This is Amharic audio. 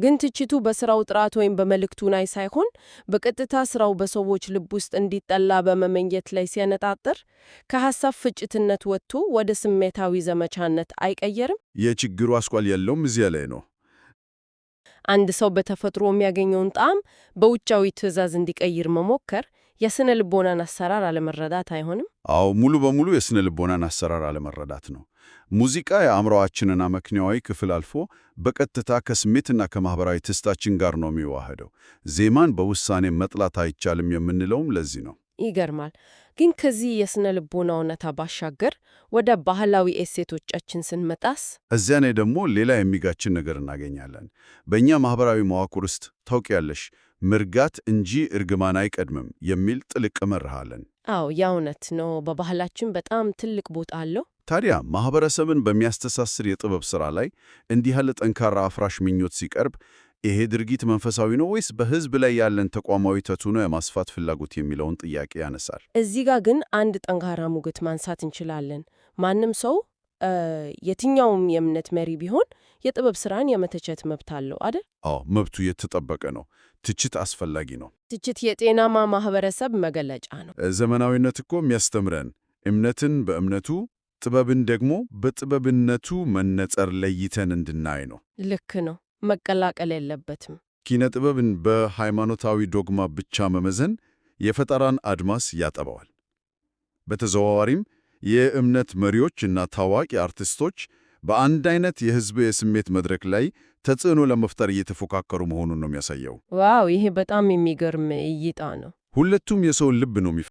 ግን ትችቱ በስራው ጥራት ወይም በመልእክቱ ላይ ሳይሆን በቀጥታ ስራው በሰዎች ልብ ውስጥ እንዲጠላ በመመኘት ላይ ሲያነጣጥር ከሐሳብ ፍጭትነት ወጥቶ ወደ ስሜታዊ ዘመቻነት አይቀየርም? የችግሩ አስኳል ያለውም እዚያ ላይ ነው። አንድ ሰው በተፈጥሮ የሚያገኘውን ጣዕም በውጫዊ ትዕዛዝ እንዲቀይር መሞከር የስነ ልቦናን አሰራር አለመረዳት አይሆንም? አዎ፣ ሙሉ በሙሉ የስነ ልቦናን አሰራር አለመረዳት ነው። ሙዚቃ የአእምሮአችንን አመክንዮአዊ ክፍል አልፎ በቀጥታ ከስሜትና ከማኅበራዊ ትስታችን ጋር ነው የሚዋህደው። ዜማን በውሳኔ መጥላት አይቻልም የምንለውም ለዚህ ነው። ይገርማል። ግን ከዚህ የስነ ልቦና እውነታ ባሻገር ወደ ባህላዊ እሴቶቻችን ስንመጣስ? እዚያ ላይ ደግሞ ሌላ የሚጋችን ነገር እናገኛለን። በእኛ ማኅበራዊ መዋቅር ውስጥ ታውቂያለሽ፣ ምርጋት እንጂ እርግማን አይቀድምም የሚል ጥልቅ መርህ አለን። አዎ፣ ያ እውነት ነው። በባህላችን በጣም ትልቅ ቦታ አለው። ታዲያ ማኅበረሰብን በሚያስተሳስር የጥበብ ሥራ ላይ እንዲህ ያለ ጠንካራ አፍራሽ ምኞት ሲቀርብ ይሄ ድርጊት መንፈሳዊ ነው ወይስ በሕዝብ ላይ ያለን ተቋማዊ ተጽዕኖ የማስፋት ፍላጎት የሚለውን ጥያቄ ያነሳል። እዚህ ጋር ግን አንድ ጠንካራ ሙግት ማንሳት እንችላለን። ማንም ሰው የትኛውም የእምነት መሪ ቢሆን የጥበብ ሥራን የመተቸት መብት አለው አይደል? አዎ፣ መብቱ የተጠበቀ ነው። ትችት አስፈላጊ ነው። ትችት የጤናማ ማኅበረሰብ መገለጫ ነው። ዘመናዊነት እኮ የሚያስተምረን እምነትን በእምነቱ ጥበብን ደግሞ በጥበብነቱ መነጸር ለይተን እንድናይ ነው። ልክ ነው። መቀላቀል የለበትም። ኪነ ጥበብን በሃይማኖታዊ ዶግማ ብቻ መመዘን የፈጠራን አድማስ ያጠበዋል። በተዘዋዋሪም የእምነት መሪዎች እና ታዋቂ አርቲስቶች በአንድ አይነት የሕዝብ የስሜት መድረክ ላይ ተጽዕኖ ለመፍጠር እየተፎካከሩ መሆኑን ነው የሚያሳየው። ዋው! ይሄ በጣም የሚገርም እይታ ነው። ሁለቱም የሰውን ልብ ነው